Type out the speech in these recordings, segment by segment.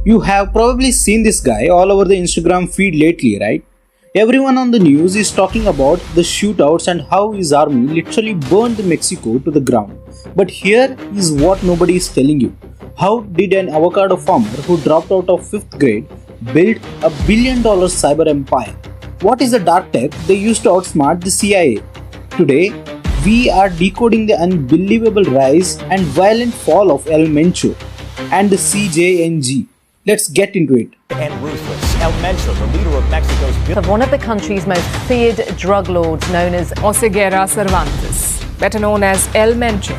You have probably seen this guy all over the Instagram feed lately, right? Everyone on the news is talking about the shootouts and how his army literally burned Mexico to the ground. But here is what nobody is telling you. How did an avocado farmer who dropped out of 5th grade build a $1 billion cyber empire? What is the dark tech they used to outsmart the CIA? Today, we are decoding the unbelievable rise and violent fall of El Mencho and the CJNG. Let's get into it. And ruthless. El Mencho, the leader of Mexico's... Of one of the country's most feared drug lords known as Oseguera Cervantes, better known as El Mencho.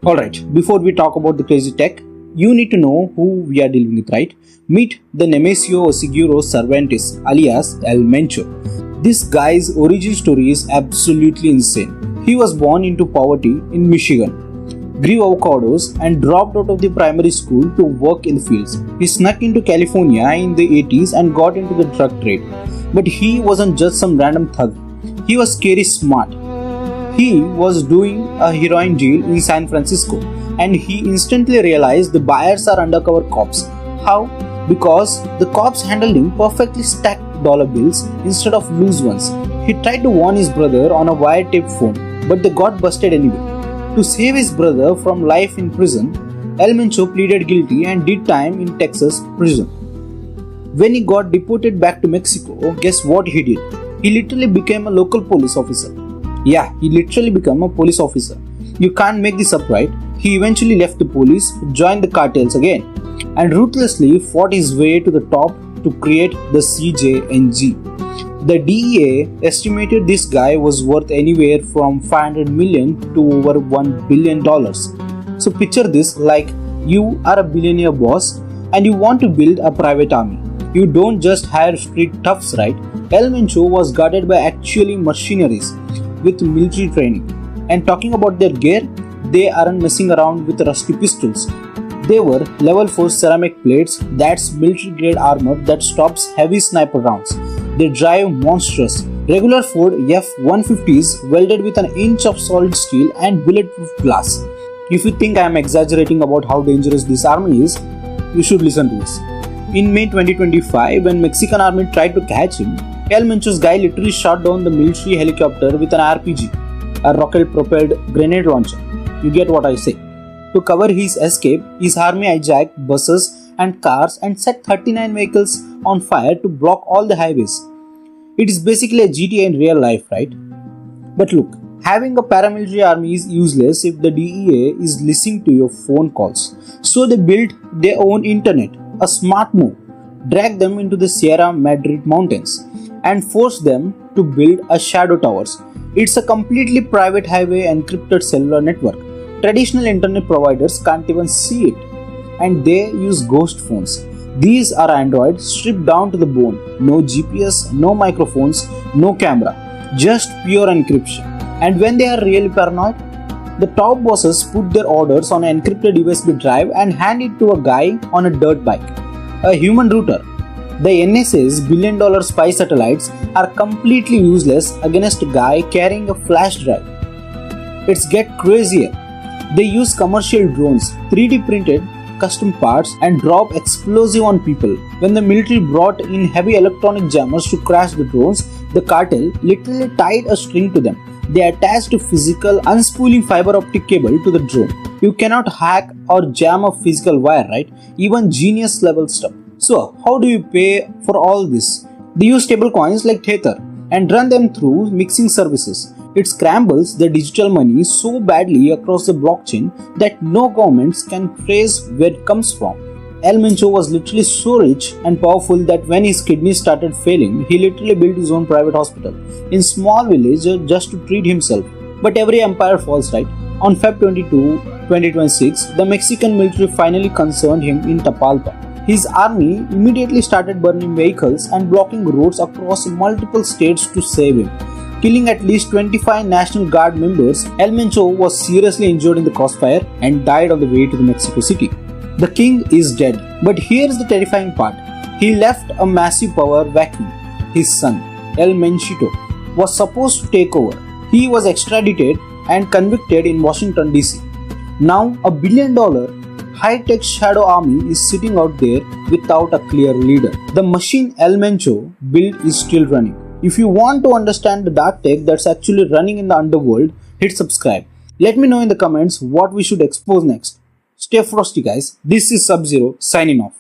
Alright, before we talk about the crazy tech, you need to know who we are dealing with, right? Meet the Nemesio Oseguera Cervantes alias El Mencho. This guy's origin story is absolutely insane. He was born into poverty in Michigan, grew avocados and dropped out of the primary school to work in the fields. He snuck into California in the 80s and got into the drug trade. But he wasn't just some random thug. He was scary smart. He was doing a heroin deal in San Francisco and he instantly realized the buyers are undercover cops. How? Because the cops handled him perfectly stacked dollar bills instead of loose ones. He tried to warn his brother on a wiretap phone, but they got busted anyway. To save his brother from life in prison, El Mencho pleaded guilty and did time in Texas prison. When he got deported back to Mexico, guess what he did? He literally became a local police officer. Yeah, he literally became a police officer. You can't make this up, right? He eventually left the police, joined the cartels again, and ruthlessly fought his way to the top to create the CJNG. The DEA estimated this guy was worth anywhere from $500 million to over $1 billion. So picture this, like you are a billionaire boss and you want to build a private army. You don't just hire street toughs, right? El Mencho was guarded by actually mercenaries with military training. And talking about their gear, they aren't messing around with rusty pistols. They were level 4 ceramic plates, that's military grade armor that stops heavy sniper rounds. They drive monstrous, regular Ford F-150s welded with an inch of solid steel and bulletproof glass. If you think I am exaggerating about how dangerous this army is, you should listen to this. In May 2025, when Mexican army tried to catch him, El Mencho's guy literally shot down the military helicopter with an RPG, a rocket-propelled grenade launcher. You get what I say. To cover his escape, his army hijacked buses and cars and set 39 vehicles on fire to block all the highways. It is basically a GTA in real life, right? But look, having a paramilitary army is useless if the DEA is listening to your phone calls. So they built their own internet, a smart move, dragged them into the Sierra Madre mountains and forced them to build a shadow towers. It's a completely private highway encrypted cellular network. Traditional internet providers can't even see it, and they use ghost phones. These are Android stripped down to the bone. No GPS, no microphones, no camera, just pure encryption. And when they are really paranoid, the top bosses put their orders on an encrypted USB drive and hand it to a guy on a dirt bike, a human router. The NSA's billion-dollar spy satellites are completely useless against a guy carrying a flash drive. It's get crazier. They use commercial drones, 3D printed custom parts and drop explosive on people. When the military brought in heavy electronic jammers to crash the drones, the cartel literally tied a string to them. They attached a physical unspooling fiber-optic cable to the drone. You cannot hack or jam a physical wire, right? Even genius level stuff. So, how do you pay for all this? They use stablecoins like Tether and run them through mixing services. It scrambles the digital money so badly across the blockchain that no governments can trace where it comes from. El Mencho was literally so rich and powerful that when his kidneys started failing, he literally built his own private hospital in small village just to treat himself. But every empire falls, right? On Feb 22, 2026, the Mexican military finally concerned him in Tapalpa. His army immediately started burning vehicles and blocking roads across multiple states to save him. Killing at least 25 National Guard members, El Mencho was seriously injured in the crossfire and died on the way to the Mexico City. The king is dead, but here's the terrifying part. He left a massive power vacuum. His son, El Menchito, was supposed to take over. He was extradited and convicted in Washington DC. Now, $1 billion high-tech shadow army is sitting out there without a clear leader. The machine El Mencho build is still running. If you want to understand the dark tech that's actually running in the underworld, hit subscribe. Let me know in the comments what we should expose next. Stay frosty guys. This is Sub-Zero signing off.